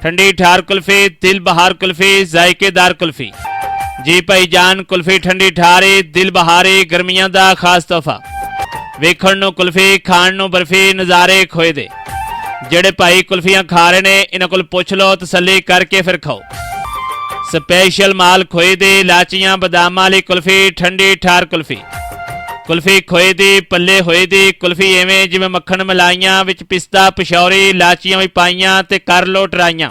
ठंडी ठार कुल्फी, दिल बहार कुल्फी, जायकेदार कुल्फी। जी भाईजान, कुल्फी ठंडी ठारी, दिल बहारी, गर्मियां दा खास तोहफा। वेखण नूं कुल्फी, खाण नूं बर्फी, नज़ारे खोए दे। ਜਿਹੜੇ ਭਾਈ ਕੁਲਫੀਆਂ ਖਾ ਰਹੇ ਨੇ ਇਹਨਾਂ ਕੋਲ ਪੁੱਛ ਲਓ, ਤਸੱਲੀ ਕਰਕੇ ਫਿਰ ਖਾਓ। ਸਪੈਸ਼ਲ ਮਾਲ ਖੋਏ ਦੀ, ਲਾਚੀਆਂ ਬਦਾਮਾਂ ਵਾਲੀ ਕੁਲਫੀ, ਠੰਡੀ ਠਾਰ ਕੁਲਫੀ। ਕੁਲਫੀ ਖੋਏ ਦੀ, ਪੱਲੇ ਹੋਏ ਦੀ ਕੁਲਫੀ, ਐਵੇਂ ਜਿਵੇਂ ਮੱਖਣ ਮਲਾਈਆਂ, ਵਿੱਚ ਪਿਸਤਾ, ਪਸ਼ੌਰੀ, ਲਾਚੀਆਂ ਵੀ ਪਾਈਆਂ ਤੇ ਕਰ ਲੋ ਟਰਾਈਆਂ।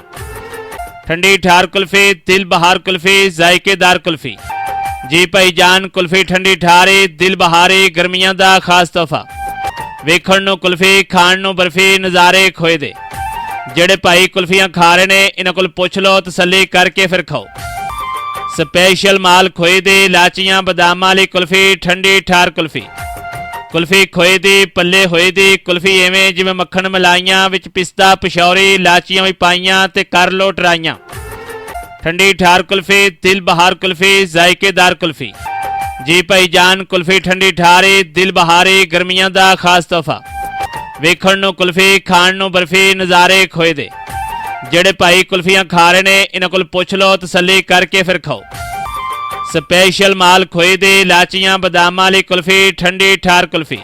ਠੰਡੀ ਠਾਰ ਕੁਲਫੀ, ਦਿਲ ਬਹਾਰ ਕੁਲਫੀ, ਜ਼ਾਇਕੇਦਾਰ ਕੁਲਫੀ। ਜੀ ਭਾਈਜਾਨ, ਕੁਲਫੀ ਠੰਡੀ ਠਾਰੀ, ਦਿਲ ਬਹਾਰੀ, ਗਰਮੀਆਂ ਦਾ ਖਾਸ ਤੋਹਫਾ। ਵੇਖਣ ਨੂੰ ਕੁਲਫੀ, ਖਾਣ ਨੂੰ ਬਰਫੀ, ਨਜ਼ਾਰੇ ਖੋਏ ਦੇ। ਜਿਹੜੇ ਭਾਈ ਕੁਲਫੀਆਂ ਖਾ ਰਹੇ ਨੇ ਇਹਨਾਂ ਕੋਲ ਪੁੱਛ ਲਓ, ਤਸੱਲੀ ਕਰਕੇ ਫਿਰ ਖਾਓ। ਸਪੈਸ਼ਲ ਮਾਲ ਖੋਏ ਦੀ, ਲਾਚੀਆਂ ਬਦਾਮਾਂ ਵਾਲੀ ਕੁਲਫੀ, ਠੰਡੀ ਠਾਰ ਕੁਲਫੀ। ਕੁਲਫੀ ਖੋਏ ਦੀ, ਪੱਲੇ ਹੋਏ ਦੀ ਕੁਲਫੀ, ਐਵੇਂ ਜਿਵੇਂ ਮੱਖਣ ਮਲਾਈਆਂ, ਵਿੱਚ ਪਿਸਤਾ, ਪਸ਼ੌਰੀ, ਲਾਚੀਆਂ ਵੀ ਪਾਈਆਂ ਤੇ ਕਰ ਲੋ ਟਰਾਈਆਂ। ਠੰਡੀ ਠਾਰ ਕੁਲਫੀ, ਦਿਲ ਬਹਾਰ ਕੁਲਫੀ, ਜ਼ਾਇਕੇਦਾਰ ਕੁਲਫੀ। जी भाईजान, कुल्फी ठंडी ठारी, दिल बहारी, गर्मियां दा खास तोहफा। वेखण नूं कुल्फी, खाण नूं बर्फी, नज़ारे खोए दे। ਜਿਹੜੇ ਭਾਈ ਕੁਲਫੀਆਂ ਖਾ ਰਹੇ ਨੇ ਇਹਨਾਂ ਕੋਲ ਪੁੱਛ ਲਓ, ਤਸੱਲੀ ਕਰਕੇ ਫਿਰ ਖਾਓ। ਸਪੈਸ਼ਲ ਮਾਲ ਖੋਏ ਦੀ, ਲਾਚੀਆਂ ਬਦਾਮਾਂ ਵਾਲੀ ਕੁਲਫੀ, ਠੰਡੀ ਠਾਰ ਕੁਲਫੀ।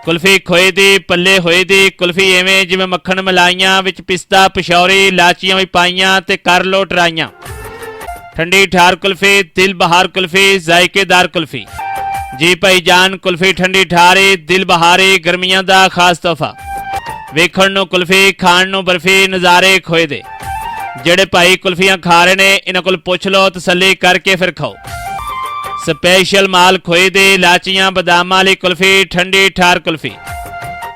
ਕੁਲਫੀ ਖੋਏ ਦੀ, ਪੱਲੇ ਹੋਏ ਦੀ ਕੁਲਫੀ, ਐਵੇਂ ਜਿਵੇਂ ਮੱਖਣ ਮਲਾਈਆਂ, ਵਿੱਚ ਪਿਸਤਾ, ਪਸ਼ੌਰੀ, ਲਾਚੀਆਂ ਵੀ ਪਾਈਆਂ ਤੇ ਕਰ ਲੋ ਟਰਾਈਆਂ। ठंडी ठार कुल्फी, दिल बहार कुल्फी, जायकेदार कुल्फी। जी भाईजान, कुल्फी ठंडी ठारी, दिल बहारी, गर्मियां दा खास तोहफा। वेखण नूं कुल्फी, खाण नूं बर्फी, नज़ारे खोए दे। ਜਿਹੜੇ ਭਾਈ ਕੁਲਫੀਆਂ ਖਾ ਰਹੇ ਨੇ ਇਹਨਾਂ ਕੋਲ ਪੁੱਛ ਲਓ, ਤਸੱਲੀ ਕਰਕੇ ਫਿਰ ਖਾਓ। ਸਪੈਸ਼ਲ ਮਾਲ ਖੋਏ ਦੀ, ਲਾਚੀਆਂ ਬਦਾਮਾਂ ਵਾਲੀ ਕੁਲਫੀ, ਠੰਡੀ ਠਾਰ ਕੁਲਫੀ।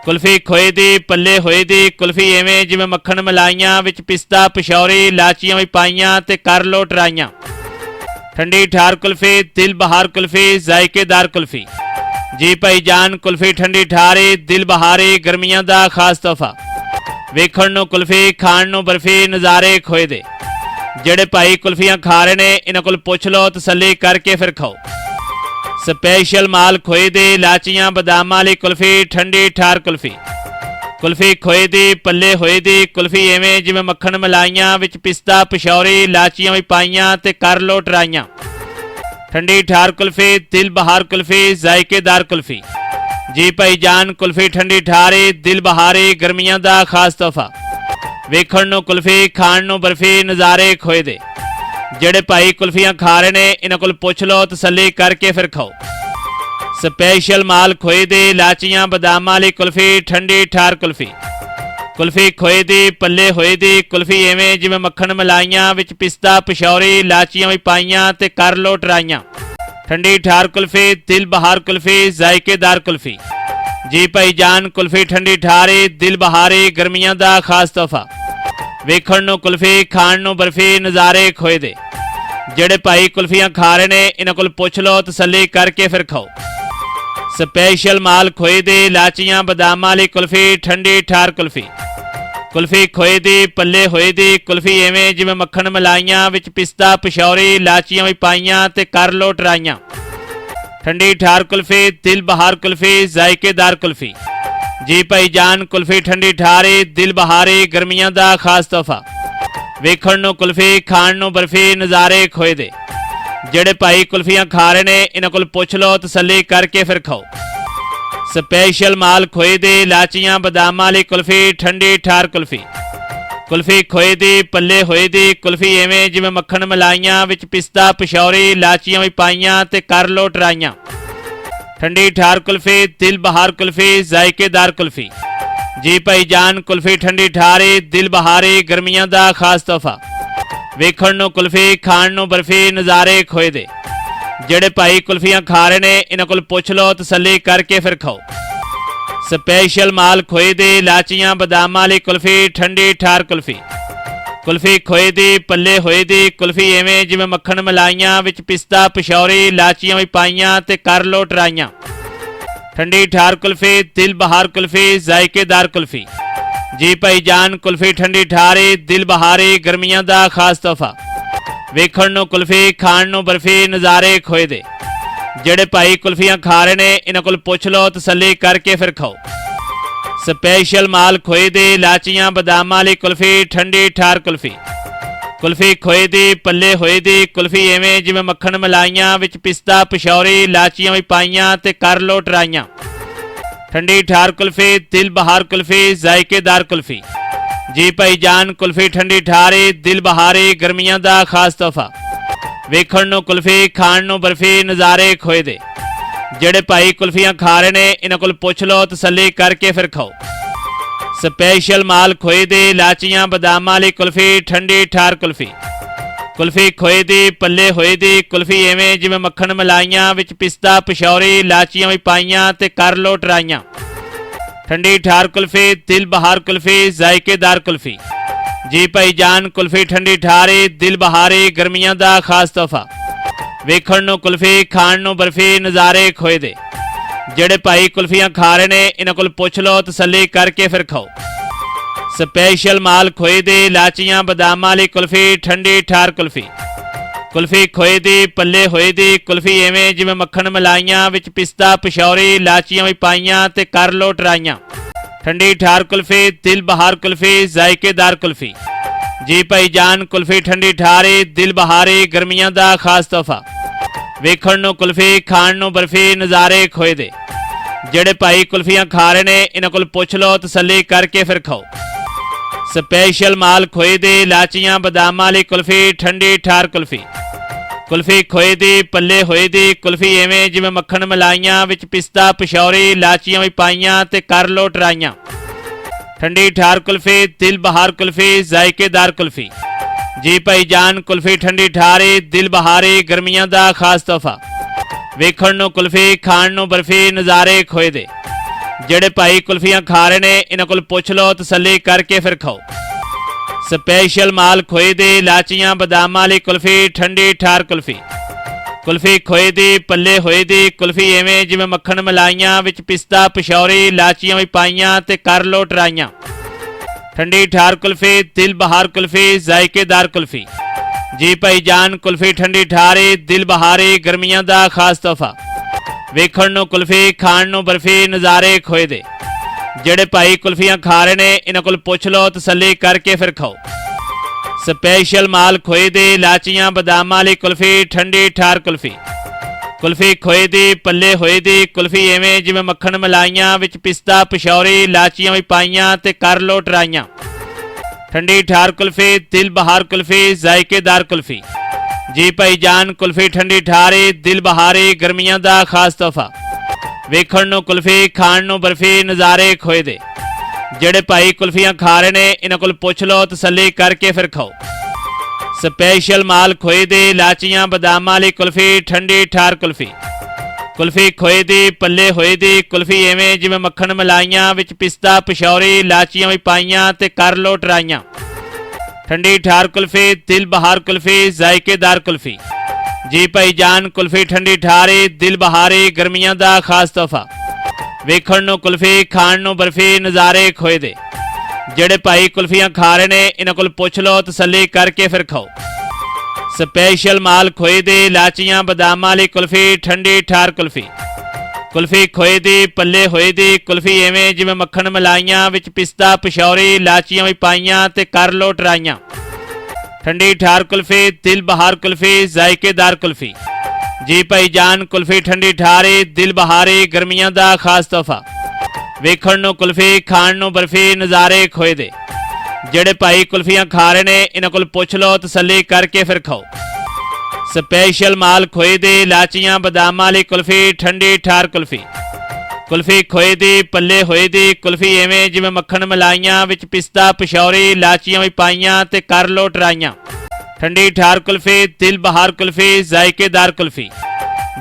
ਕੁਲਫੀ ਖੋਏ ਦੀ, ਪੱਲੇ ਹੋਏ ਦੀ ਕੁਲਫੀ, ਐਵੇਂ ਜਿਵੇਂ ਮੱਖਣ ਮਲਾਈਆਂ, ਵਿੱਚ ਪਿਸਤਾ, ਪਸ਼ੌਰੀ, ਲਾਚੀਆਂ ਵੀ ਪਾਈਆਂ ਤੇ ਕਰ ਲੋ ਟਰਾਈਆਂ। ਠੰਡੀ ਠਾਰ ਕੁਲਫੀ, ਦਿਲ ਬਹਾਰ ਕੁਲਫੀ, ਜ਼ਾਇਕੇਦਾਰ ਕੁਲਫੀ। ਜੀ ਭਾਈਜਾਨ, ਕੁਲਫੀ ਠੰਡੀ ਠਾਰੀ, ਦਿਲ ਬਹਾਰੀ, ਗਰਮੀਆਂ ਦਾ ਖਾਸ ਤੋਹਫਾ। ਵੇਖਣ ਨੂੰ ਕੁਲਫੀ, ਖਾਣ ਨੂੰ ਬਰਫੀ, ਨਜ਼ਾਰੇ ਖੋਏ ਦੇ। ਜਿਹੜੇ ਭਾਈ ਕੁਲਫੀਆਂ ਖਾ ਰਹੇ ਨੇ ਇਹਨਾਂ ਕੋਲ ਪੁੱਛ ਲਓ, ਤਸੱਲੀ ਕਰਕੇ ਫਿਰ ਖਾਓ। ਸਪੈਸ਼ਲ ਮਾਲ ਖੋਏ ਦੀ, ਲਾਚੀਆਂ ਬਦਾਮਾਂ ਵਾਲੀ ਕੁਲਫੀ, ਠੰਡੀ ਠਾਰ ਕੁਲਫੀ। ਕੁਲਫੀ ਖੋਏ ਦੀ, ਪੱਲੇ ਹੋਏ ਦੀ ਕੁਲਫੀ, ਐਵੇਂ ਜਿਵੇਂ ਮੱਖਣ ਮਲਾਈਆਂ, ਵਿੱਚ ਪਿਸਤਾ, ਪਸ਼ੌਰੀ, ਲਾਚੀਆਂ ਵੀ ਪਾਈਆਂ ਤੇ ਕਰ ਲੋ ਟਰਾਈਆਂ। ਠੰਡੀ ਠਾਰ ਕੁਲਫੀ, ਦਿਲ ਬਹਾਰ ਕੁਲਫੀ, ਜ਼ਾਇਕੇਦਾਰ ਕੁਲਫੀ। ਜੀ ਭਾਈਜਾਨ, ਕੁਲਫੀ ਠੰਡੀ ਠਾਰੀ, ਦਿਲ ਬਹਾਰੀ, ਗਰਮੀਆਂ ਦਾ ਖਾਸ ਤੋਹਫਾ। ਵੇਖਣ ਨੂੰ ਕੁਲਫੀ, ਖਾਣ ਨੂੰ ਬਰਫੀ, ਨਜ਼ਾਰੇ ਖੋਏ ਦੇ। ਜਿਹੜੇ ਭਾਈ ਕੁਲਫੀਆਂ ਖਾ ਰਹੇ ਨੇ ਇਹਨਾਂ ਕੋਲ ਪੁੱਛ ਲਓ, ਤਸੱਲੀ ਕਰਕੇ ਫਿਰ ਖਾਓ। ਸਪੈਸ਼ਲ ਮਾਲ ਖੋਏ ਦੀ, ਲਾਚੀਆਂ ਬਦਾਮਾਂ ਵਾਲੀ ਕੁਲਫੀ, ਠੰਡੀ ਠਾਰ ਕੁਲਫੀ। ਕੁਲਫੀ ਖੋਏ ਦੀ, ਪੱਲੇ ਹੋਏ ਦੀ ਕੁਲਫੀ, ਐਵੇਂ ਜਿਵੇਂ ਮੱਖਣ ਮਲਾਈਆਂ, ਵਿੱਚ ਪਿਸਤਾ, ਪਸ਼ੌਰੀ, ਲਾਚੀਆਂ ਵੀ ਪਾਈਆਂ ਤੇ ਕਰ ਲੋ ਟਰਾਈਆਂ। ਠੰਡੀ ਠਾਰ ਕੁਲਫੀ, ਦਿਲ ਬਹਾਰ ਕੁਲਫੀ, ਜ਼ਾਇਕੇਦਾਰ ਕੁਲਫੀ। ਜੀ ਭਾਈਜਾਨ, ਕੁਲਫੀ ਠੰਡੀ ਠਾਰੀ, ਦਿਲ ਬਹਾਰੀ, ਗਰਮੀਆਂ ਦਾ ਖਾਸ ਤੋਹਫਾ। ਵੇਖਣ ਨੂੰ ਕੁਲਫੀ, ਖਾਣ ਨੂੰ ਬਰਫੀ, ਨਜ਼ਾਰੇ ਖੋਏ ਦੇ। ਜਿਹੜੇ ਭਾਈ ਕੁਲਫੀਆਂ ਖਾ ਰਹੇ ਨੇ ਇਹਨਾਂ ਕੋਲ ਪੁੱਛ ਲਓ, ਤਸੱਲੀ ਕਰਕੇ ਫਿਰ ਖਾਓ। ਸਪੈਸ਼ਲ ਮਾਲ ਖੋਏ ਦੀ, ਲਾਚੀਆਂ ਬਦਾਮਾਂ ਵਾਲੀ ਕੁਲਫੀ, ਠੰਡੀ ਠਾਰ ਕੁਲਫੀ। ਕੁਲਫੀ ਖੋਏ ਦੀ, ਪੱਲੇ ਹੋਏ ਦੀ ਕੁਲਫੀ, ਐਵੇਂ ਜਿਵੇਂ ਮੱਖਣ ਮਲਾਈਆਂ, ਵਿੱਚ ਪਿਸਤਾ, ਪਸ਼ੌਰੀ, ਲਾਚੀਆਂ ਵੀ ਪਾਈਆਂ ਤੇ ਕਰ ਲੋ ਟਰਾਈਆਂ। ਠੰਡੀ ਠਾਰ ਕੁਲਫੀ, ਦਿਲ ਬਹਾਰ ਕੁਲਫੀ, ਜ਼ਾਇਕੇਦਾਰ ਕੁਲਫੀ। ਜੀ ਭਾਈਜਾਨ, ਕੁਲਫੀ ਠੰਡੀ ਠਾਰੀ, ਦਿਲ ਬਹਾਰੀ, ਗਰਮੀਆਂ ਦਾ ਖਾਸ ਤੋਹਫਾ। ਵੇਖਣ ਨੂੰ ਕੁਲਫੀ, ਖਾਣ ਨੂੰ ਬਰਫੀ, ਨਜ਼ਾਰੇ ਖੋਏ ਦੇ। ਜਿਹੜੇ ਭਾਈ ਕੁਲਫੀਆਂ ਖਾ ਰਹੇ ਨੇ ਇਹਨਾਂ ਕੋਲ ਪੁੱਛ ਲਓ, ਤਸੱਲੀ ਕਰਕੇ ਫਿਰ ਖਾਓ। ਸਪੈਸ਼ਲ ਮਾਲ ਖੋਏ ਦੀ, ਲਾਚੀਆਂ ਬਦਾਮਾਂ ਵਾਲੀ ਕੁਲਫੀ, ਠੰਡੀ ਠਾਰ ਕੁਲਫੀ। ਕੁਲਫੀ ਖੋਏ ਦੀ, ਪੱਲੇ ਹੋਏ ਦੀ ਕੁਲਫੀ, ਐਵੇਂ ਜਿਵੇਂ ਮੱਖਣ ਮਲਾਈਆਂ, ਵਿੱਚ ਪਿਸਤਾ, ਪਸ਼ੌਰੀ, ਲਾਚੀਆਂ ਵੀ ਪਾਈਆਂ ਤੇ ਕਰ ਲੋ ਟਰਾਈਆਂ। ਠੰਡੀ ਠਾਰ ਕੁਲਫੀ, ਦਿਲ ਬਹਾਰ ਕੁਲਫੀ, ਜ਼ਾਇਕੇਦਾਰ ਕੁਲਫੀ। ਜੀ ਭਾਈਜਾਨ, ਕੁਲਫੀ ਠੰਡੀ ਠਾਰੀ, ਦਿਲ ਬਹਾਰੀ, ਗਰਮੀਆਂ ਦਾ ਖਾਸ ਤੋਹਫਾ। ਵੇਖਣ ਨੂੰ ਕੁਲਫੀ, ਖਾਣ ਨੂੰ ਬਰਫੀ, ਨਜ਼ਾਰੇ ਖੋਏ ਦੇ। ਜਿਹੜੇ ਭਾਈ ਕੁਲਫੀਆਂ ਖਾ ਰਹੇ ਨੇ ਇਹਨਾਂ ਕੋਲ ਪੁੱਛ ਲਓ, ਤਸੱਲੀ ਕਰਕੇ ਫਿਰ ਖਾਓ। ਸਪੈਸ਼ਲ ਮਾਲ ਖੋਏ ਦੀ, ਲਾਚੀਆਂ ਬਦਾਮਾਂ ਵਾਲੀ ਕੁਲਫੀ, ਠੰਡੀ ਠਾਰ ਕੁਲਫੀ। ਕੁਲਫੀ ਖੋਏ ਦੀ, ਪੱਲੇ ਹੋਏ ਦੀ ਕੁਲਫੀ, ਐਵੇਂ ਜਿਵੇਂ ਮੱਖਣ ਮਲਾਈਆਂ, ਵਿੱਚ ਪਿਸਤਾ, ਪਸ਼ੌਰੀ, ਲਾਚੀਆਂ ਵੀ ਪਾਈਆਂ ਤੇ ਕਰ ਲੋ ਟਰਾਈਆਂ। ਠੰਡੀ ਠਾਰ ਕੁਲਫੀ, ਦਿਲ ਬਹਾਰ ਕੁਲਫੀ, ਜ਼ਾਇਕੇਦਾਰ ਕੁਲਫੀ। ਜੀ ਭਾਈਜਾਨ, ਕੁਲਫੀ ਠੰਡੀ ਠਾਰੀ, ਦਿਲ ਬਹਾਰੀ, ਗਰਮੀਆਂ ਦਾ ਖਾਸ ਤੋਹਫਾ। ਵੇਖਣ ਨੂੰ ਕੁਲਫੀ, ਖਾਣ ਨੂੰ ਬਰਫੀ, ਨਜ਼ਾਰੇ ਖੋਏ ਦੇ। ਜਿਹੜੇ ਭਾਈ ਕੁਲਫੀਆਂ ਖਾ ਰਹੇ ਨੇ ਇਹਨਾਂ ਕੋਲ ਪੁੱਛ ਲਓ, ਤਸੱਲੀ ਕਰਕੇ ਫਿਰ ਖਾਓ। स्पैशल माल खोए दी लाचियां बदामां वाली कुल्फी ठंडी ठार कुल्फी। कुल्फी खोए दी पल्ले होए दी कुल्फी इवें जिवें मक्खण मलाइयां विच पिस्ता पशौरी लाचियां भी पाइयां ते कर लो ट्राइयां। ठंडी ठार कुल्फी दिल बहार कुल्फी जायकेदार कुल्फी। जी भाई जान कुल्फी ठंडी ठारी दिल बहारी गर्मियां दा खास तोहफा। वेखण नूं कुल्फी खाण नूं बर्फी नज़ारे खोए दे। ਜਿਹੜੇ ਭਾਈ ਕੁਲਫੀਆਂ ਖਾ ਰਹੇ ਨੇ ਇਹਨਾਂ ਕੋਲ ਪੁੱਛ ਲਓ ਤਸੱਲੀ ਕਰਕੇ ਫਿਰ ਖਾਓ। ਸਪੈਸ਼ਲ ਮਾਲ ਖੋਏ ਦੀ ਲਾਚੀਆਂ ਬਦਾਮਾਂ ਵਾਲੀ ਕੁਲਫੀ ਠੰਡੀ ਠਾਰ ਕੁਲਫੀ। ਕੁਲਫੀ ਖੋਏ ਦੀ ਪੱਲੇ ਹੋਏ ਦੀ ਕੁਲਫੀ ਐਵੇਂ ਜਿਵੇਂ ਮੱਖਣ ਮਲਾਈਆਂ ਵਿੱਚ ਪਿਸਤਾ ਪਸ਼ੌਰੀ ਲਾਚੀਆਂ ਵੀ ਪਾਈਆਂ ਤੇ ਕਰ ਲੋ ਟਰਾਈਆਂ। ਠੰਡੀ ਠਾਰ ਕੁਲਫੀ ਦਿਲ ਬਹਾਰ ਕੁਲਫੀ ਜ਼ਾਇਕੇਦਾਰ ਕੁਲਫੀ। ਜੀ ਭਾਈ ਜਾਨ ਕੁਲਫੀ ਠੰਡੀ ਠਾਰੀ ਦਿਲ ਬਹਾਰੀ ਗਰਮੀਆਂ ਦਾ ਖਾਸ ਤੋਹਫਾ। ਵੇਖਣ ਨੂੰ ਕੁਲਫੀ ਖਾਣ ਨੂੰ ਬਰਫੀ ਨਜ਼ਾਰੇ ਖੋਏ ਦੇ। ਜਿਹੜੇ ਭਾਈ ਕੁਲਫੀਆਂ ਖਾ ਰਹੇ ਨੇ ਇਹਨਾਂ ਕੋਲ ਪੁੱਛ ਲਓ ਤਸੱਲੀ ਕਰਕੇ ਫਿਰ ਖਾਓ। ਸਪੈਸ਼ਲ ਮਾਲ ਖੋਏ ਦੀ ਲਾਚੀਆਂ ਬਦਾਮਾਂ ਵਾਲੀ ਕੁਲਫੀ ਠੰਡੀ ਠਾਰ ਕੁਲਫੀ। ਕੁਲਫੀ ਖੋਏ ਦੀ ਪੱਲੇ ਹੋਏ ਦੀ ਕੁਲਫੀ ਐਵੇਂ ਜਿਵੇਂ ਮੱਖਣ ਮਲਾਈਆਂ ਵਿੱਚ ਪਿਸਤਾ ਪਸ਼ੌਰੀ ਲਾਚੀਆਂ ਵੀ ਪਾਈਆਂ ਤੇ ਕਰ ਲੋ ਟਰਾਈਆਂ। ਠੰਡੀ ਠਾਰ ਕੁਲਫੀ ਦਿਲ ਬਹਾਰ ਕੁਲਫੀ ਜ਼ਾਇਕੇਦਾਰ ਕੁਲਫੀ। जी भाई जान कुल्फी ठंडी ठारी दिल बहारी गर्मियां दा खास तोहफा। वेखण नूं कुल्फी खाण नूं बर्फी नज़ारे खोए दे। ਜਿਹੜੇ ਭਾਈ ਕੁਲਫੀਆਂ ਖਾ ਰਹੇ ਨੇ ਇਹਨਾਂ ਕੋਲ ਪੁੱਛ ਲਓ ਤਸੱਲੀ ਕਰਕੇ ਫਿਰ ਖਾਓ। ਸਪੈਸ਼ਲ ਮਾਲ ਖੋਏ ਦੀ ਲਾਚੀਆਂ ਬਦਾਮਾਂ ਵਾਲੀ ਕੁਲਫੀ ਠੰਡੀ ਠਾਰ ਕੁਲਫੀ। ਕੁਲਫੀ ਖੋਏ ਦੀ ਪੱਲੇ ਹੋਏ ਦੀ ਕੁਲਫੀ ਐਵੇਂ ਜਿਵੇਂ ਮੱਖਣ ਮਲਾਈਆਂ ਵਿੱਚ ਪਿਸਤਾ ਪਸ਼ੌਰੀ ਲਾਚੀਆਂ ਵੀ ਪਾਈਆਂ ਤੇ ਕਰ ਲੋ ਟਰਾਈਆਂ। ठंडी ठार कुल्फी दिल बहार कुल्फी जायकेदार कुल्फी। जी भाई जान कुल्फी ठंडी ठारी दिल बहारी गर्मियां दा खास तोहफा। वेखण नूं कुल्फी खाण नूं बर्फी नज़ारे खोए दे। ਜਿਹੜੇ ਭਾਈ ਕੁਲਫੀਆਂ ਖਾ ਰਹੇ ਨੇ ਇਹਨਾਂ ਕੋਲ ਪੁੱਛ ਲਓ ਤਸੱਲੀ ਕਰਕੇ ਫਿਰ ਖਾਓ। ਸਪੈਸ਼ਲ ਮਾਲ ਖੋਏ ਦੀ ਲਾਚੀਆਂ ਬਦਾਮਾਂ ਵਾਲੀ ਕੁਲਫੀ ਠੰਡੀ ਠਾਰ ਕੁਲਫੀ। ਕੁਲਫੀ ਖੋਏ ਦੀ ਪੱਲੇ ਹੋਏ ਦੀ ਕੁਲਫੀ ਐਵੇਂ ਜਿਵੇਂ ਮੱਖਣ ਮਲਾਈਆਂ ਵਿੱਚ ਪਿਸਤਾ ਪਸ਼ੌਰੀ ਲਾਚੀਆਂ ਵੀ ਪਾਈਆਂ ਤੇ ਕਰ ਲੋ ਟਰਾਈਆਂ। ਠੰਡੀ ਠਾਰ ਕੁਲਫੀ ਦਿਲ ਬਹਾਰ ਕੁਲਫੀ ਜ਼ਾਇਕੇਦਾਰ ਕੁਲਫੀ। ਜੀ ਭਾਈ ਜਾਨ ਕੁਲਫੀ ਠੰਡੀ ਠਾਰੀ ਦਿਲ ਬਹਾਰੀ ਗਰਮੀਆਂ ਦਾ ਖਾਸ ਤੋਹਫਾ। ਵੇਖਣ ਨੂੰ ਕੁਲਫੀ ਖਾਣ ਨੂੰ ਬਰਫੀ ਨਜ਼ਾਰੇ ਖੋਏ ਦੇ। ਜਿਹੜੇ ਭਾਈ ਕੁਲਫੀਆਂ ਖਾ ਰਹੇ ਨੇ ਇਹਨਾਂ ਕੋਲ ਪੁੱਛ ਲਓ ਤਸੱਲੀ ਕਰਕੇ ਫਿਰ ਖਾਓ। ਸਪੈਸ਼ਲ ਮਾਲ ਖੋਏ ਦੀ ਲਾਚੀਆਂ ਬਦਾਮਾਂ ਵਾਲੀ ਕੁਲਫੀ ਠੰਡੀ ਠਾਰ ਕੁਲਫੀ। ਕੁਲਫੀ ਖੋਏ ਦੀ ਪੱਲੇ ਹੋਏ ਦੀ ਕੁਲਫੀ ਐਵੇਂ ਜਿਵੇਂ ਮੱਖਣ ਮਲਾਈਆਂ ਵਿੱਚ ਪਿਸਤਾ ਪਸ਼ੌਰੀ ਲਾਚੀਆਂ ਵੀ ਪਾਈਆਂ ਤੇ ਕਰ ਲੋ ਟਰਾਈਆਂ। ਠੰਡੀ ਠਾਰ ਕੁਲਫੀ ਦਿਲ ਬਹਾਰ ਕੁਲਫੀ ਜ਼ਾਇਕੇਦਾਰ ਕੁਲਫੀ। ਜੀ ਭਾਈ ਜਾਨ ਕੁਲਫੀ ਠੰਡੀ ਠਾਰੀ ਦਿਲ ਬਹਾਰੀ ਗਰਮੀਆਂ ਦਾ ਖਾਸ ਤੋਹਫਾ। ਵੇਖਣ ਨੂੰ ਕੁਲਫੀ ਖਾਣ ਨੂੰ ਬਰਫੀ ਨਜ਼ਾਰੇ ਖੋਏ ਦੇ। ਜਿਹੜੇ ਭਾਈ ਕੁਲਫੀਆਂ ਖਾ ਰਹੇ ਨੇ ਇਹਨਾਂ ਕੋਲ ਪੁੱਛ ਲਓ ਤਸੱਲੀ ਕਰਕੇ ਫਿਰ ਖਾਓ। ਸਪੈਸ਼ਲ ਮਾਲ ਖੋਏ ਦੀ ਲਾਚੀਆਂ ਬਦਾਮਾਂ ਵਾਲੀ ਕੁਲਫੀ ਠੰਡੀ ਠਾਰ ਕੁਲਫੀ। ਕੁਲਫੀ ਖੋਏ ਦੀ ਪੱਲੇ ਹੋਏ ਦੀ ਕੁਲਫੀ ਐਵੇਂ ਜਿਵੇਂ ਮੱਖਣ ਮਲਾਈਆਂ ਵਿੱਚ ਪਿਸਤਾ ਪਸ਼ੌਰੀ ਲਾਚੀਆਂ ਵੀ ਪਾਈਆਂ ਤੇ ਕਰ ਲੋ ਟਰਾਈਆਂ। ਠੰਡੀ ਠਾਰ ਕੁਲਫੀ ਦਿਲ ਬਹਾਰ ਕੁਲਫੀ ਜ਼ਾਇਕੇਦਾਰ ਕੁਲਫੀ। ਜੀ ਭਾਈ ਜਾਨ ਕੁਲਫੀ ਠੰਡੀ ਠਾਰੀ ਦਿਲ ਬਹਾਰੀ ਗਰਮੀਆਂ ਦਾ ਖਾਸ ਤੋਹਫਾ। ਵੇਖਣ ਨੂੰ ਕੁਲਫੀ ਖਾਣ ਨੂੰ ਬਰਫੀ ਨਜ਼ਾਰੇ ਖੋਏ ਦੇ। ਜਿਹੜੇ ਭਾਈ ਕੁਲਫੀਆਂ ਖਾ ਰਹੇ ਨੇ ਇਹਨਾਂ ਕੋਲ ਪੁੱਛ ਲਓ ਤਸੱਲੀ ਕਰਕੇ ਫਿਰ ਖਾਓ। ਸਪੈਸ਼ਲ ਮਾਲ ਖੋਏ ਦੀ ਲਾਚੀਆਂ ਬਦਾਮਾਂ ਵਾਲੀ ਕੁਲਫੀ ਠੰਡੀ ਠਾਰ ਕੁਲਫੀ। ਕੁਲਫੀ ਖੋਏ ਦੀ ਪੱਲੇ ਹੋਏ ਦੀ ਕੁਲਫੀ ਐਵੇਂ ਜਿਵੇਂ ਮੱਖਣ ਮਲਾਈਆਂ ਵਿੱਚ ਪਿਸਤਾ ਪਸ਼ੌਰੀ ਲਾਚੀਆਂ ਵੀ ਪਾਈਆਂ ਤੇ ਕਰ ਲੋ ਟਰਾਈਆਂ। ਠੰਡੀ ਠਾਰ ਕੁਲਫੀ ਦਿਲ ਬਹਾਰ ਕੁਲਫੀ ਜ਼ਾਇਕੇਦਾਰ ਕੁਲਫੀ। ਜੀ ਭਾਈ ਜਾਨ ਕੁਲਫੀ ਠੰਡੀ ਠਾਰੀ ਦਿਲ ਬਹਾਰੀ ਗਰਮੀਆਂ ਦਾ ਖਾਸ ਤੋਹਫਾ। ਵੇਖਣ ਨੂੰ ਕੁਲਫੀ ਖਾਣ ਨੂੰ ਬਰਫੀ ਨਜ਼ਾਰੇ ਖੋਏ ਦੇ। ਜਿਹੜੇ ਭਾਈ ਕੁਲਫੀਆਂ ਖਾ ਰਹੇ ਨੇ ਇਹਨਾਂ ਕੋਲ ਪੁੱਛ ਲਓ ਤਸੱਲੀ ਕਰਕੇ ਫਿਰ ਖਾਓ। ਸਪੈਸ਼ਲ ਮਾਲ ਖੋਏ ਦੀ ਲਾਚੀਆਂ ਬਦਾਮਾਂ ਵਾਲੀ ਕੁਲਫੀ ਠੰਡੀ ਠਾਰ ਕੁਲਫੀ। ਕੁਲਫੀ ਖੋਏ ਦੀ ਪੱਲੇ ਹੋਏ ਦੀ ਕੁਲਫੀ ਐਵੇਂ ਜਿਵੇਂ ਮੱਖਣ ਮਲਾਈਆਂ ਵਿੱਚ ਪਿਸਤਾ ਪਸ਼ੌਰੀ ਲਾਚੀਆਂ ਵੀ ਪਾਈਆਂ ਤੇ ਕਰ ਲੋ ਟਰਾਈਆਂ। ਠੰਡੀ ਠਾਰ ਕੁਲਫੀ ਦਿਲ ਬਹਾਰ ਕੁਲਫੀ ਜ਼ਾਇਕੇਦਾਰ ਕੁਲਫੀ।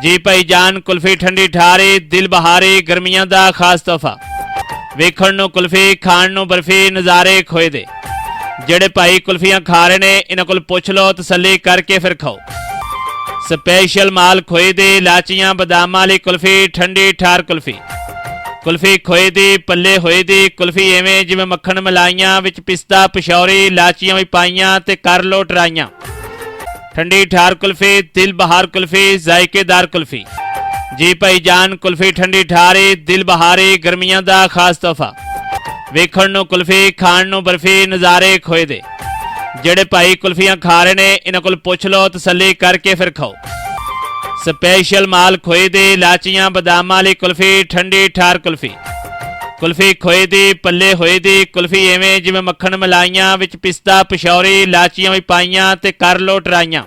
ਜੀ ਭਾਈ ਜਾਨ ਕੁਲਫੀ ਠੰਡੀ ਠਾਰੀ ਦਿਲ ਬਹਾਰੀ ਗਰਮੀਆਂ ਦਾ ਖਾਸ ਤੋਹਫਾ। ਵੇਖਣ ਨੂੰ ਕੁਲਫੀ ਖਾਣ ਨੂੰ ਬਰਫੀ ਨਜ਼ਾਰੇ ਖੋਏ ਦੇ। ਜਿਹੜੇ ਭਾਈ ਕੁਲਫੀਆਂ ਖਾ ਰਹੇ ਨੇ ਇਹਨਾਂ ਕੋਲ ਪੁੱਛ ਲਓ ਤਸੱਲੀ ਕਰਕੇ ਫਿਰ ਖਾਓ। ਸਪੈਸ਼ਲ ਮਾਲ ਖੋਏ ਦੀ ਲਾਚੀਆਂ ਬਦਾਮਾਂ ਵਾਲੀ ਕੁਲਫੀ ਠੰਡੀ ਠਾਰ ਕੁਲਫੀ। ਕੁਲਫੀ ਖੋਏ ਦੀ ਪੱਲੇ ਹੋਏ ਦੀ ਕੁਲਫੀ ਐਵੇਂ ਜਿਵੇਂ ਮੱਖਣ ਮਲਾਈਆਂ ਵਿੱਚ ਪਿਸਤਾ ਪਸ਼ੌਰੀ ਲਾਚੀਆਂ ਵੀ ਪਾਈਆਂ ਤੇ ਕਰ ਲੋ ਟਰਾਈਆਂ। ਠੰਡੀ ਠਾਰ ਕੁਲਫੀ ਦਿਲ ਬਹਾਰ ਕੁਲਫੀ ਜ਼ਾਇਕੇਦਾਰ ਕੁਲਫੀ। ਜੀ ਭਾਈ ਜਾਨ ਕੁਲਫੀ ਠੰਡੀ ਠਾਰੀ ਦਿਲ ਬਹਾਰੀ ਗਰਮੀਆਂ ਦਾ ਖਾਸ ਤੋਹਫਾ। ਵੇਖਣ ਨੂੰ ਕੁਲਫੀ, ਖਾਣ ਨੂੰ ਬਰਫੀ, ਨਜ਼ਾਰੇ ਖੋਏ ਦੇ। ਜਿਹੜੇ ਭਾਈ ਕੁਲਫੀਆਂ ਖਾ ਰਹੇ ਨੇ ਇਹਨਾਂ ਕੋਲ ਪੁੱਛ ਲਓ, ਤਸੱਲੀ ਕਰਕੇ ਫਿਰ ਖਾਓ। ਸਪੈਸ਼ਲ ਮਾਲ ਖੋਏ ਦੀ, ਲਾਚੀਆਂ ਬਦਾਮਾਂ ਵਾਲੀ ਕੁਲਫੀ, ਠੰਡੀ ਠਾਰ ਕੁਲਫੀ। ਕੁਲਫੀ ਖੋਏ ਦੀ, ਪੱਲੇ ਹੋਏ ਦੀ ਕੁਲਫੀ, ਐਵੇਂ ਜਿਵੇਂ ਮੱਖਣ ਮਲਾਈਆਂ, ਵਿੱਚ ਪਿਸਤਾ ਪਸ਼ੌਰੀ, ਲਾਚੀਆਂ ਵੀ ਪਾਈਆਂ ਤੇ ਕਰ ਲੋ ਟਰਾਈਆਂ।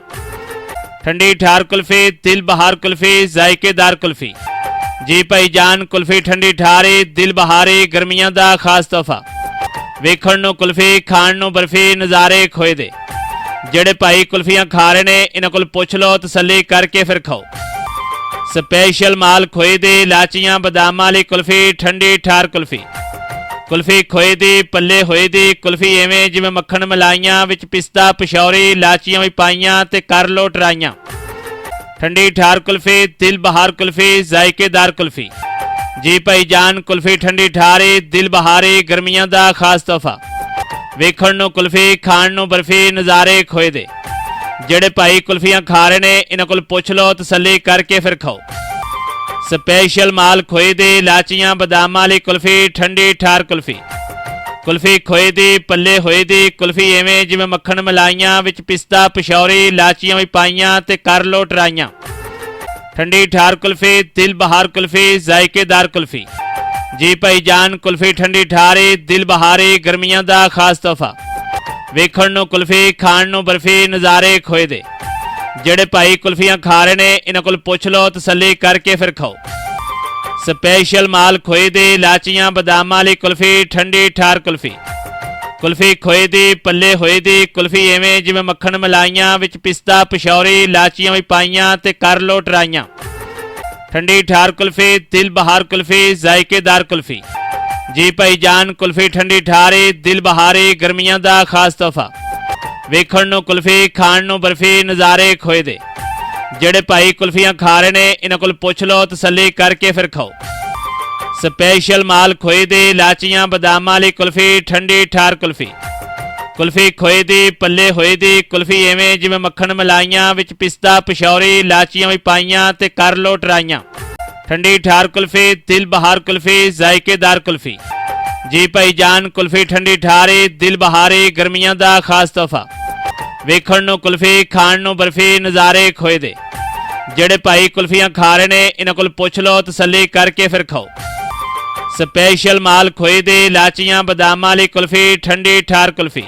ਠੰਡੀ ਠਾਰ ਕੁਲਫੀ, ਦਿਲ ਬਹਾਰ ਕੁਲਫੀ, ਜ਼ਾਇਕੇਦਾਰ ਕੁਲਫੀ। ਜੀ ਭਾਈ ਜਾਨ ਕੁਲਫੀ ਠੰਡੀ ਠਾਰੀ, ਦਿਲ ਬਹਾਰੀ, ਗਰਮੀਆਂ ਦਾ ਖਾਸ ਤੋਹਫਾ। ਵੇਖਣ ਨੂੰ ਕੁਲਫੀ, ਖਾਣ ਨੂੰ ਬਰਫੀ, ਨਜ਼ਾਰੇ ਖੋਏ ਦੇ। ਜਿਹੜੇ ਭਾਈ ਕੁਲਫੀਆਂ ਖਾ ਰਹੇ ਨੇ ਇਹਨਾਂ ਕੋਲ ਪੁੱਛ ਲਓ, ਤਸੱਲੀ ਕਰਕੇ ਫਿਰ ਖਾਓ। ਸਪੈਸ਼ਲ ਮਾਲ ਖੋਏ ਦੀ, ਲਾਚੀਆਂ ਬਦਾਮਾਂ ਵਾਲੀ ਕੁਲਫੀ, ਠੰਡੀ ਠਾਰ ਕੁਲਫੀ। ਕੁਲਫੀ ਖੋਏ ਦੀ, ਪੱਲੇ ਹੋਏ ਦੀ ਕੁਲਫੀ, ਐਵੇਂ ਜਿਵੇਂ ਮੱਖਣ ਮਲਾਈਆਂ, ਵਿੱਚ ਪਿਸਤਾ ਪਸ਼ੌਰੀ, ਲਾਚੀਆਂ ਵੀ ਪਾਈਆਂ ਤੇ ਕਰ ਲੋ ਟਰਾਈਆਂ। ਠੰਡੀ ਠਾਰ ਕੁਲਫੀ, ਦਿਲ ਬਹਾਰ ਕੁਲਫੀ, ਜ਼ਾਇਕੇਦਾਰ ਕੁਲਫੀ। ਜੀ ਭਾਈ ਜਾਨ ਕੁਲਫੀ ਠੰਡੀ ਠਾਰੀ, ਦਿਲ ਬਹਾਰੀ, ਗਰਮੀਆਂ ਦਾ ਖਾਸ ਤੋਹਫਾ। ਵੇਖਣ ਨੂੰ ਕੁਲਫੀ, ਖਾਣ ਨੂੰ ਬਰਫੀ, ਨਜ਼ਾਰੇ ਖੋਏ ਦੇ। ਜਿਹੜੇ ਭਾਈ ਕੁਲਫੀਆਂ ਖਾ ਰਹੇ ਨੇ ਇਹਨਾਂ ਕੋਲ ਪੁੱਛ ਲਓ, ਤਸੱਲੀ ਕਰਕੇ ਫਿਰ ਖਾਓ। ਸਪੈਸ਼ਲ ਮਾਲ ਖੋਏ ਦੀ, ਲਾਚੀਆਂ ਬਦਾਮਾਂ ਵਾਲੀ ਕੁਲਫੀ, ਠੰਡੀ ਠਾਰ ਕੁਲਫੀ। ਕੁਲਫੀ ਖੋਏ ਦੀ, ਪੱਲੇ ਹੋਏ ਦੀ ਕੁਲਫੀ, ਐਵੇਂ ਜਿਵੇਂ ਮੱਖਣ ਮਲਾਈਆਂ, ਵਿੱਚ ਪਿਸਤਾ ਪਸ਼ੌਰੀ, ਲਾਚੀਆਂ ਵੀ ਪਾਈਆਂ ਤੇ ਕਰ ਲੋ ਟਰਾਈਆਂ। ਠੰਡੀ ਠਾਰ ਕੁਲਫੀ, ਦਿਲ ਬਹਾਰ ਕੁਲਫੀ, ਜ਼ਾਇਕੇਦਾਰ ਕੁਲਫੀ। ਜੀ ਭਾਈ ਜਾਨ ਕੁਲਫੀ ਠੰਡੀ ਠਾਰੀ, ਦਿਲ ਬਹਾਰੀ, ਗਰਮੀਆਂ ਦਾ ਖਾਸ ਤੋਹਫਾ। ਵੇਖਣ ਨੂੰ ਕੁਲਫੀ, ਖਾਣ ਨੂੰ ਬਰਫੀ, ਨਜ਼ਾਰੇ ਖੋਏ ਦੇ। ਜਿਹੜੇ ਭਾਈ ਕੁਲਫੀਆਂ ਖਾ ਰਹੇ ਨੇ ਇਹਨਾਂ ਕੋਲ ਪੁੱਛ ਲਓ, ਤਸੱਲੀ ਕਰਕੇ ਫਿਰ ਖਾਓ। ਸਪੈਸ਼ਲ ਮਾਲ ਖੋਏ ਦੀ, ਲਾਚੀਆਂ ਬਦਾਮਾਂ ਵਾਲੀ ਕੁਲਫੀ, ਠੰਡੀ ਠਾਰ ਕੁਲਫੀ। ਕੁਲਫੀ ਖੋਏ ਦੀ, ਪੱਲੇ ਹੋਏ ਦੀ ਕੁਲਫੀ, ਐਵੇਂ ਜਿਵੇਂ ਮੱਖਣ ਮਲਾਈਆਂ, ਵਿੱਚ ਪਿਸਤਾ ਪਸ਼ੌਰੀ, ਲਾਚੀਆਂ ਵੀ ਪਾਈਆਂ ਤੇ ਕਰ ਲੋ ਟਰਾਈਆਂ। ਠੰਡੀ ਠਾਰ ਕੁਲਫੀ, ਦਿਲ ਬਹਾਰ ਕੁਲਫੀ, ਜ਼ਾਇਕੇਦਾਰ ਕੁਲਫੀ। ਜੀ ਭਾਈ ਜਾਨ ਕੁਲਫੀ ਠੰਡੀ ਠਾਰੀ, ਦਿਲ ਬਹਾਰੀ, ਗਰਮੀਆਂ ਦਾ ਖਾਸ ਤੋਹਫਾ। ਵੇਖਣ ਨੂੰ ਕੁਲਫੀ, ਖਾਣ ਨੂੰ ਬਰਫੀ, ਨਜ਼ਾਰੇ ਖੋਏ ਦੇ। ਜਿਹੜੇ ਭਾਈ ਕੁਲਫੀਆਂ ਖਾ ਰਹੇ ਨੇ ਇਹਨਾਂ ਕੋਲ ਪੁੱਛ ਲਓ, ਤਸੱਲੀ ਕਰਕੇ ਫਿਰ ਖਾਓ। ਸਪੈਸ਼ਲ ਮਾਲ ਖੋਏ ਦੀ, ਲਾਚੀਆਂ ਬਦਾਮਾਂ ਵਾਲੀ ਕੁਲਫੀ, ਠੰਡੀ ਠਾਰ ਕੁਲਫੀ। ਕੁਲਫੀ ਖੋਏ ਦੀ, ਪੱਲੇ ਹੋਏ ਦੀ ਕੁਲਫੀ, ਐਵੇਂ ਜਿਵੇਂ ਮੱਖਣ ਮਲਾਈਆਂ, ਵਿੱਚ ਪਿਸਤਾ ਪਸ਼ੌਰੀ, ਲਾਚੀਆਂ ਵੀ ਪਾਈਆਂ ਤੇ ਕਰ ਲੋ ਟਰਾਈਆਂ। ਠੰਡੀ ਠਾਰ ਕੁਲਫੀ, ਦਿਲ ਬਹਾਰ ਕੁਲਫੀ, ਜ਼ਾਇਕੇਦਾਰ ਕੁਲਫੀ। ਜੀ ਭਾਈ ਜਾਨ ਕੁਲਫੀ ਠੰਡੀ ਠਾਰੀ, ਦਿਲ ਬਹਾਰੀ, ਗਰਮੀਆਂ ਦਾ ਖਾਸ ਤੋਹਫਾ। ਵੇਖਣ ਨੂੰ ਕੁਲਫੀ, ਖਾਣ ਨੂੰ ਬਰਫੀ, ਨਜ਼ਾਰੇ ਖੋਏ ਦੇ। ਜਿਹੜੇ ਭਾਈ ਕੁਲਫੀਆਂ ਖਾ ਰਹੇ ਨੇ ਇਹਨਾਂ ਕੋਲ ਪੁੱਛ ਲਓ, ਤਸੱਲੀ ਕਰਕੇ ਫਿਰ ਖਾਓ। ਸਪੈਸ਼ਲ ਮਾਲ ਖੋਏ ਦੀ, ਲਾਚੀਆਂ ਬਦਾਮਾਂ ਵਾਲੀ ਕੁਲਫੀ, ਠੰਡੀ ਠਾਰ ਕੁਲਫੀ।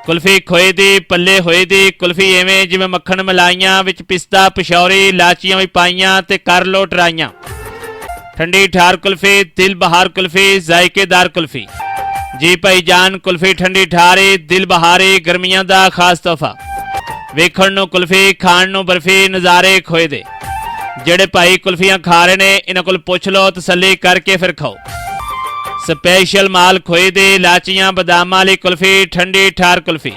ਕੁਲਫੀ ਖੋਏ ਦੀ, ਪੱਲੇ ਹੋਏ ਦੀ ਕੁਲਫੀ, ਐਵੇਂ ਜਿਵੇਂ ਮੱਖਣ ਮਲਾਈਆਂ, ਵਿੱਚ ਪਿਸਤਾ ਪਸ਼ੌਰੀ, ਲਾਚੀਆਂ ਵੀ ਪਾਈਆਂ ਤੇ ਕਰ ਲੋ ਟਰਾਈਆਂ। ਠੰਡੀ ਠਾਰ ਕੁਲਫੀ, ਦਿਲ ਬਹਾਰ ਕੁਲਫੀ, ਜ਼ਾਇਕੇਦਾਰ ਕੁਲਫੀ। ਜੀ ਭਾਈ ਜਾਨ ਕੁਲਫੀ ਠੰਡੀ ਠਾਰੀ, ਦਿਲ ਬਹਾਰੀ, ਗਰਮੀਆਂ ਦਾ ਖਾਸ ਤੋਹਫਾ। ਵੇਖਣ ਨੂੰ ਕੁਲਫੀ, ਖਾਣ ਨੂੰ ਬਰਫੀ, ਨਜ਼ਾਰੇ ਖੋਏ ਦੇ। ਜਿਹੜੇ ਭਾਈ ਕੁਲਫੀਆਂ ਖਾ ਰਹੇ ਨੇ ਇਹਨਾਂ ਕੋਲ ਪੁੱਛ ਲਓ, ਤਸੱਲੀ ਕਰਕੇ ਫਿਰ ਖਾਓ। ਸਪੈਸ਼ਲ ਮਾਲ ਖੋਏ ਦੀ, ਲਾਚੀਆਂ ਬਦਾਮਾਂ ਵਾਲੀ ਕੁਲਫੀ, ਠੰਡੀ ਠਾਰ ਕੁਲਫੀ।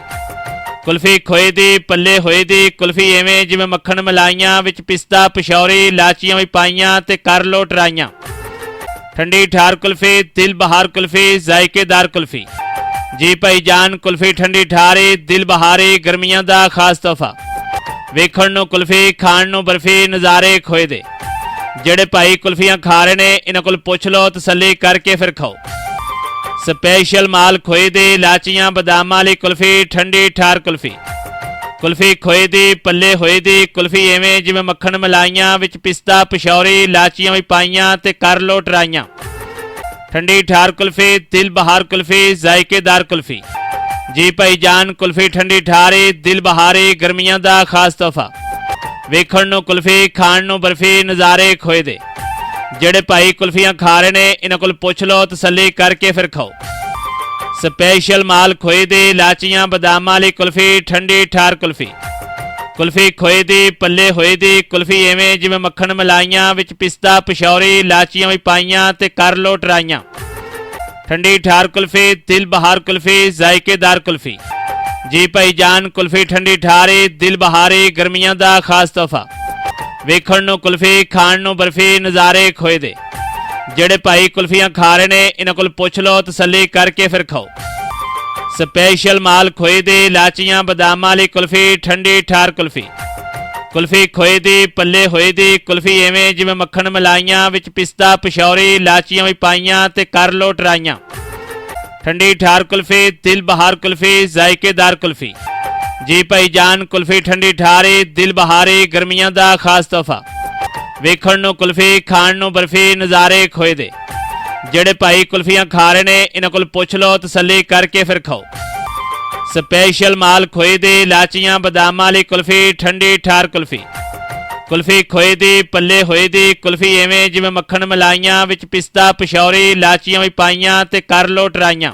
ਕੁਲਫੀ ਖੋਏ ਦੀ, ਪੱਲੇ ਹੋਏ ਦੀ ਕੁਲਫੀ, ਐਵੇਂ ਜਿਵੇਂ ਮੱਖਣ ਮਲਾਈਆਂ, ਵਿੱਚ ਪਿਸਤਾ ਪਸ਼ੌਰੀ, ਲਾਚੀਆਂ ਵੀ ਪਾਈਆਂ ਤੇ ਕਰ ਲੋ ਟਰਾਈਆਂ। ਠੰਡੀ ਠਾਰ ਕੁਲਫੀ, ਦਿਲ ਬਹਾਰ ਕੁਲਫੀ, ਜ਼ਾਇਕੇਦਾਰ ਕੁਲਫੀ। ਜੀ ਭਾਈ ਜਾਨ ਕੁਲਫੀ ਠੰਡੀ ਠਾਰੀ, ਦਿਲ ਬਹਾਰੀ, ਗਰਮੀਆਂ ਦਾ ਖਾਸ ਤੋਹਫਾ। ਵੇਖਣ ਨੂੰ ਕੁਲਫੀ, ਖਾਣ ਨੂੰ ਬਰਫੀ, ਨਜ਼ਾਰੇ ਖੋਏ ਦੇ। ਜਿਹੜੇ ਭਾਈ ਕੁਲਫੀਆਂ ਖਾ ਰਹੇ ਨੇ ਇਹਨਾਂ ਕੋਲ ਪੁੱਛ ਲਓ, ਤਸੱਲੀ ਕਰਕੇ ਫਿਰ ਖਾਓ। ਸਪੈਸ਼ਲ ਮਾਲ ਖੋਏ ਦੀ, ਲਾਚੀਆਂ ਬਦਾਮਾਂ ਵਾਲੀ ਕੁਲਫੀ, ਠੰਡੀ ਠਾਰ ਕੁਲਫੀ। ਕੁਲਫੀ ਖੋਏ ਦੀ, ਪੱਲੇ ਹੋਏ ਦੀ ਕੁਲਫੀ, ਐਵੇਂ ਜਿਵੇਂ ਮੱਖਣ ਮਲਾਈਆਂ, ਵਿੱਚ ਪਿਸਤਾ ਪਸ਼ੌਰੀ, ਲਾਚੀਆਂ ਵੀ ਪਾਈਆਂ ਤੇ ਕਰ ਲੋ ਟਰਾਈਆਂ। ਠੰਡੀ ਠਾਰ ਕੁਲਫੀ, ਦਿਲ ਬਹਾਰ ਕੁਲਫੀ, ਜ਼ਾਇਕੇਦਾਰ ਕੁਲਫੀ। ਜੀ ਭਾਈ ਜਾਨ ਕੁਲਫੀ ਠੰਡੀ ਠਾਰੀ, ਦਿਲ ਬਹਾਰੀ, ਗਰਮੀਆਂ ਦਾ ਖਾਸ ਤੋਹਫਾ। ਵੇਖਣ ਨੂੰ ਕੁਲਫੀ, ਖਾਣ ਨੂੰ ਬਰਫੀ, ਨਜ਼ਾਰੇ ਖੋਏ ਦੇ। ਜਿਹੜੇ ਭਾਈ ਕੁਲਫੀਆਂ ਖਾ ਰਹੇ ਨੇ ਇਹਨਾਂ ਕੋਲ ਪੁੱਛ ਲਓ, ਤਸੱਲੀ ਕਰਕੇ ਫਿਰ ਖਾਓ। ਸਪੈਸ਼ਲ ਮਾਲ ਖੋਏ ਦੀ, ਲਾਚੀਆਂ ਬਦਾਮਾਂ ਵਾਲੀ ਕੁਲਫੀ, ਠੰਡੀ ਠਾਰ ਕੁਲਫੀ। ਕੁਲਫੀ ਖੋਏ ਦੀ, ਪੱਲੇ ਹੋਏ ਦੀ ਕੁਲਫੀ, ਐਵੇਂ ਜਿਵੇਂ ਮੱਖਣ ਮਲਾਈਆਂ, ਵਿੱਚ ਪਿਸਤਾ ਪਸ਼ੌਰੀ, ਲਾਚੀਆਂ ਵੀ ਪਾਈਆਂ ਤੇ ਕਰ ਲੋ ਟਰਾਈਆਂ। ਠੰਡੀ ਠਾਰ ਕੁਲਫੀ, ਦਿਲ ਬਹਾਰ ਕੁਲਫੀ, ਜ਼ਾਇਕੇਦਾਰ ਕੁਲਫੀ। ਜੀ ਭਾਈ ਜਾਨ ਕੁਲਫੀ ਠੰਡੀ ਠਾਰੀ, ਦਿਲ ਬਹਾਰੀ, ਗਰਮੀਆਂ ਦਾ ਖਾਸ ਤੋਹਫਾ। ਵੇਖਣ ਨੂੰ ਕੁਲਫੀ, ਖਾਣ ਨੂੰ ਬਰਫੀ, ਨਜ਼ਾਰੇ ਖੋਏ ਦੇ। ਜਿਹੜੇ ਭਾਈ ਕੁਲਫੀਆਂ ਖਾ ਰਹੇ ਨੇ ਇਹਨਾਂ ਕੋਲ ਪੁੱਛ ਲਓ, ਤਸੱਲੀ ਕਰਕੇ ਫਿਰ ਖਾਓ। ਸਪੈਸ਼ਲ ਮਾਲ ਖੋਏ ਦੀ, ਲਾਚੀਆਂ ਬਦਾਮਾਂ ਵਾਲੀ ਕੁਲਫੀ, ਠੰਡੀ ਠਾਰ ਕੁਲਫੀ। ਕੁਲਫੀ ਖੋਏ ਦੀ, ਪੱਲੇ ਹੋਏ ਦੀ ਕੁਲਫੀ, ਐਵੇਂ ਜਿਵੇਂ ਮੱਖਣ ਮਲਾਈਆਂ, ਵਿੱਚ ਪਿਸਤਾ ਪਸ਼ੌਰੀ, ਲਾਚੀਆਂ ਵੀ ਪਾਈਆਂ ਤੇ ਕਰ ਲੋ ਟਰਾਈਆਂ। ठंडी ठार कुल्फी, दिल बहार कुल्फी, जायकेदार कुल्फी। जी भाईजान कुल्फी ठंडी ठारी, दिल बहारी, गर्मियां दा खास तोहफा। वेखण नूं कुल्फी, खाण नूं बर्फी, नज़ारे खोए दे। ਜਿਹੜੇ ਭਾਈ ਕੁਲਫੀਆਂ ਖਾ ਰਹੇ ਨੇ ਇਹਨਾਂ ਕੋਲ ਪੁੱਛ ਲਓ, ਤਸੱਲੀ ਕਰਕੇ ਫਿਰ ਖਾਓ। ਸਪੈਸ਼ਲ ਮਾਲ ਖੋਏ ਦੀ, ਲਾਚੀਆਂ ਬਦਾਮਾਂ ਵਾਲੀ ਕੁਲਫੀ, ਠੰਡੀ ਠਾਰ ਕੁਲਫੀ। ਕੁਲਫੀ ਖੋਏ ਦੀ, ਪੱਲੇ ਹੋਏ ਦੀ ਕੁਲਫੀ, ਐਵੇਂ ਜਿਵੇਂ ਮੱਖਣ ਮਲਾਈਆਂ ਵਿੱਚ ਪਿਸਤਾ, ਪਸ਼ੌਰੀ, ਲਾਚੀਆਂ ਵੀ ਪਾਈਆਂ ਤੇ ਕਰ ਲੋ ਟਰਾਈਆਂ।